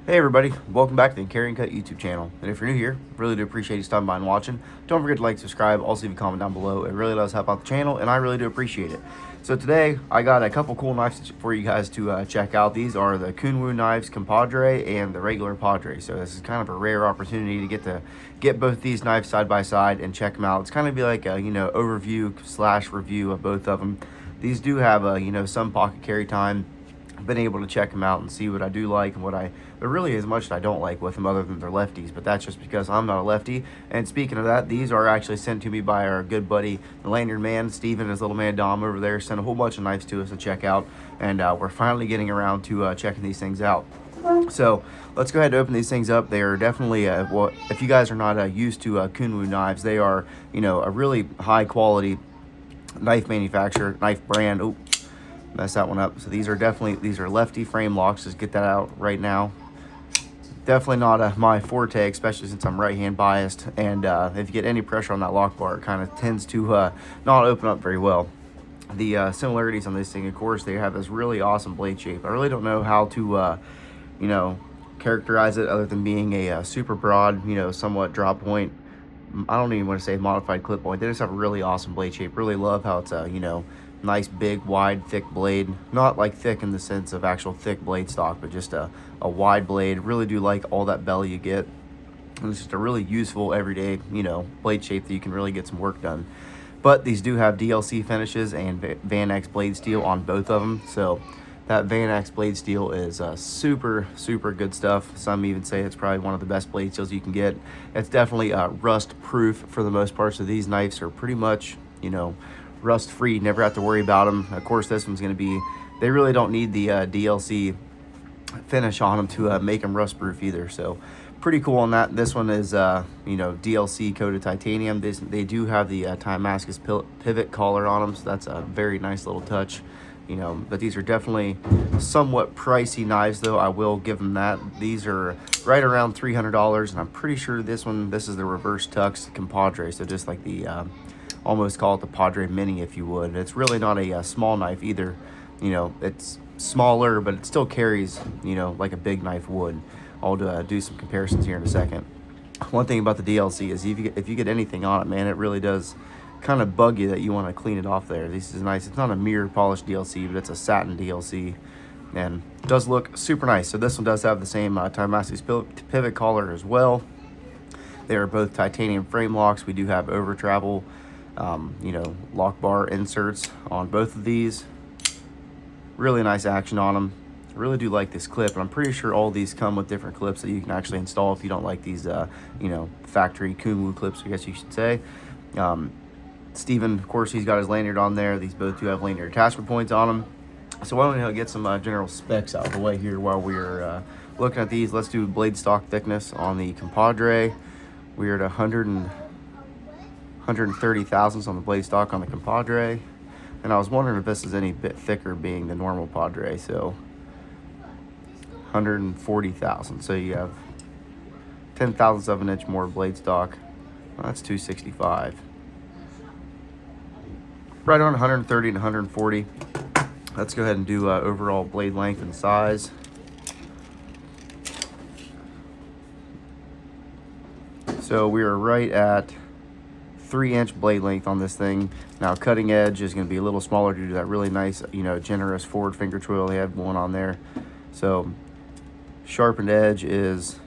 Hey everybody, welcome back to the Carryandcut YouTube channel. And if you're new here, really do appreciate you stopping by and watching. Don't forget to like, subscribe, also leave a comment down below. It really does help out the channel, and I really do appreciate it. So today, I got a couple cool knives for you guys to check out. These are the Kunwu knives, compadre, and the regular padre. So this is kind of a rare opportunity to get both these knives side by side and check them out. It's kind of be like a overview / review of both of them. These do have some pocket carry time. I've been able to check them out and see what I do like and there really is much that I don't like with them other than they're lefties, but that's just because I'm not a lefty. And speaking of that, these are actually sent to me by our good buddy, the lanyard man, Steven, and his little man Dom over there, sent a whole bunch of knives to us to check out, and we're finally getting around to checking these things out. So let's go ahead and open these things up. They are definitely, well, if you guys are not used to Kunwu knives, they are, a really high quality knife manufacturer, knife brand. Oh, mess that one up. So these are lefty frame locks. Just get that out right now. Definitely not my forte, especially since I'm right hand biased, and if you get any pressure on that lock bar, it kind of tends to not open up very well. The similarities on this thing, of course, they have this really awesome blade shape. I really don't know how to characterize it other than being a super broad, somewhat drop point. I don't even want to say modified clip point. They just have a really awesome blade shape. Really love how it's nice, big, wide, thick blade. Not like thick in the sense of actual thick blade stock, but just a wide blade. Really do like all that belly you get. And it's just a really useful everyday, blade shape that you can really get some work done. But these do have DLC finishes and Van X blade steel on both of them. So that Van X blade steel is super, super good stuff. Some even say it's probably one of the best blade steels you can get. It's definitely rust proof for the most part. So these knives are pretty much, rust free. Never have to worry about them. Of course, this one's going to be, they really don't need the DLC finish on them to make them rust proof either. So pretty cool on that. This one is DLC coated titanium. They do have the Damascus pivot collar on them, so that's a very nice little touch. But these are definitely somewhat pricey knives, though. I will give them that. These are right around $300, and I'm pretty sure this is the reverse tux compadre, so just like the almost call it the Padre Mini, if you would. It's really not a small knife either. It's smaller, but it still carries, like a big knife would. I'll do some comparisons here in a second. One thing about the DLC is if you get anything on it, man, it really does kind of bug you that you want to clean it off there. This is nice. It's not a mirror polished DLC, but it's a satin DLC, and it does look super nice. So this one does have the same Damascus pivot collar as well. They are both titanium frame locks. We do have over travel lock bar inserts on both of these. Really nice action on them. I really do like this clip, and I'm pretty sure all these come with different clips that you can actually install if you don't like these factory Kunwu clips, I guess you should say. Steven, of course, he's got his lanyard on there. These both do have lanyard attachment points on them. So why don't we get some general specs out of the way here while we're looking at these. Let's do blade stock thickness on the compadre. We're at 130 thousandths on the blade stock on the compadre, and I was wondering if this is any bit thicker being the normal padre. So 140 thousandths, so you have 10 thousandths of an inch more blade stock. Well, that's 265, right on 130 and 140. Let's go ahead and do overall blade length and size. So we are right at 3-inch blade length on this thing. Now cutting edge is going to be a little smaller due to that really nice, generous forward finger twirl they have going on there. So sharpened edge is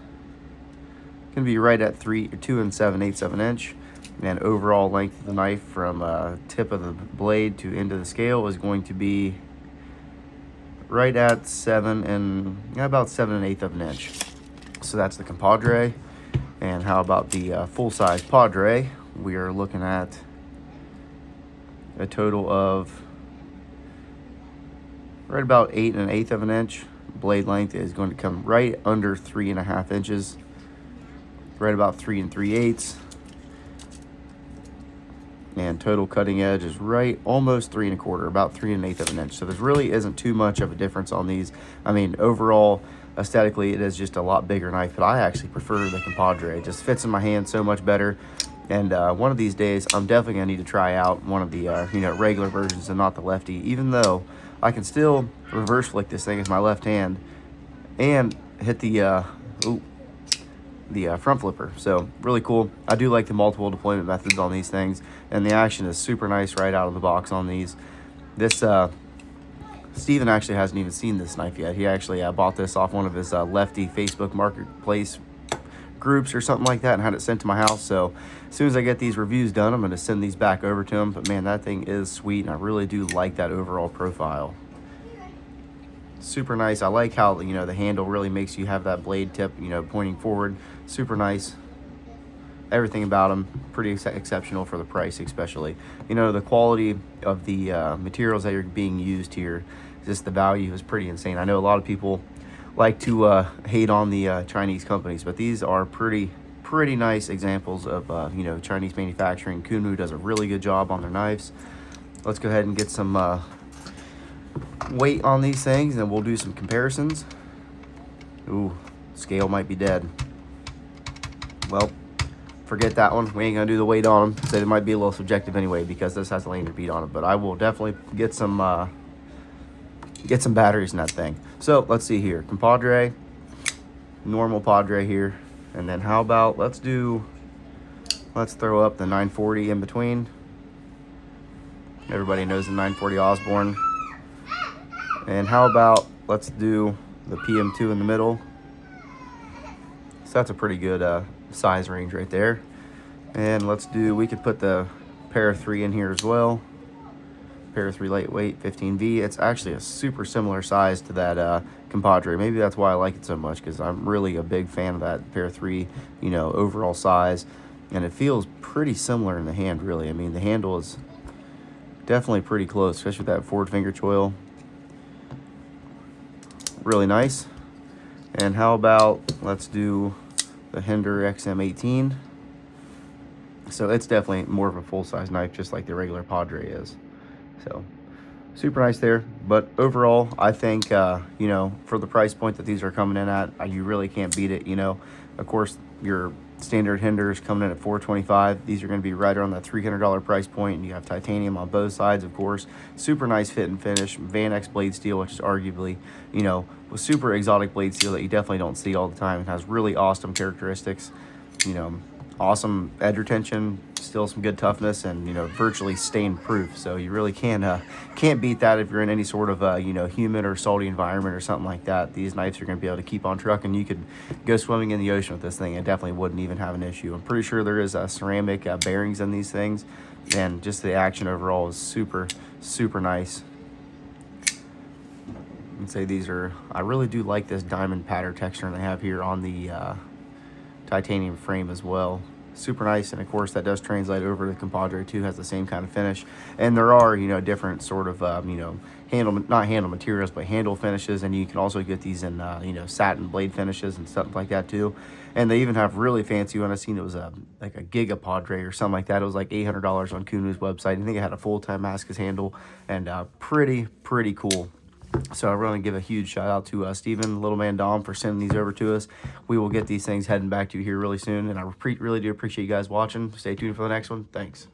going to be right at 2 7/8 of an inch. And overall length of the knife from tip of the blade to end of the scale is going to be right at about 7 1/8 of an inch. So that's the compadre. And how about the full-size padre? We are looking at a total of right about 8 1/8 of an inch. Blade length is going to come right under 3.5 inches, right about 3 3/8. And total cutting edge is right almost 3 1/4, about 3 1/8 of an inch. So there really isn't too much of a difference on these. I mean, overall, aesthetically, it is just a lot bigger knife, but I actually prefer the compadre. It just fits in my hand so much better. And one of these days, I'm definitely gonna need to try out one of the regular versions and not the lefty, even though I can still reverse flick this thing with my left hand and hit the front flipper. So really cool. I do like the multiple deployment methods on these things, and the action is super nice right out of the box on these. This Steven actually hasn't even seen this knife yet. He actually bought this off one of his lefty Facebook marketplace groups or something like that and had it sent to my house. So as soon as I get these reviews done, I'm going to send these back over to him. But man, that thing is sweet, and I really do like that overall profile. Super nice. I like how, you know, the handle really makes you have that blade tip, you know, pointing forward. Super nice. Everything about them pretty exceptional for the price, especially. You know, the quality of the materials that are being used here, just the value is pretty insane. I know a lot of people like to hate on the Chinese companies, but these are pretty nice examples of you know, Chinese manufacturing. Kunwu does a really good job on their knives. Let's go ahead and get some weight on these things, and we'll do some comparisons. Ooh, scale might be dead. Well, forget that one. We ain't gonna do the weight on them. So it might be a little subjective anyway, because this has a lanyard bead on it. But I will definitely get some batteries in that thing. So let's see here, compadre, normal padre here, and then how about let's throw up the 940 in between. Everybody knows the 940 Osborne. And how about let's do the PM2 in the middle. So that's a pretty good size range right there. And we could put the pair of 3 in here as well. Pair of 3 lightweight 15V. It's actually a super similar size to that compadre. Maybe that's why I like it so much, because I'm really a big fan of that pair of 3, you know, overall size. And it feels pretty similar in the hand, really. I mean, the handle is definitely pretty close, especially with that forward finger choil. Really nice. And how about let's do the Hinder XM18. So it's definitely more of a full-size knife, just like the regular Padre is. So super nice there. But overall, I think you know, for the price point that these are coming in at, you really can't beat it. You know, of course, your standard Hinders coming in at $425. These are going to be right around that $300 price point, and you have titanium on both sides, of course. Super nice fit and finish. Van X blade steel, which is arguably, you know, a super exotic blade steel that you definitely don't see all the time. It has really awesome characteristics, you know, awesome edge retention, still some good toughness, and, you know, virtually stain proof. So you really can't beat that if you're in any sort of you know, humid or salty environment or something like that. These knives are going to be able to keep on trucking. You could go swimming in the ocean with this thing and definitely wouldn't even have an issue. I'm pretty sure there is ceramic bearings in these things, and just the action overall is super nice. I'd say these are, I really do like this diamond pattern texture they have here on the titanium frame as well. Super nice. And of course that does translate over to the compadre too, has the same kind of finish. And there are, you know, different sort of you know, not handle materials, but handle finishes, and you can also get these in you know, satin blade finishes and stuff like that too. And they even have really fancy one. I seen it was like a Giga Padre or something like that. It was like $800 on Kunwu's website. I think it had a full-time Damascus handle, and pretty cool. So I really give a huge shout out to Steven, Little Man Dom, for sending these over to us. We will get these things heading back to you here really soon, and I really do appreciate you guys watching. Stay tuned for the next one. Thanks.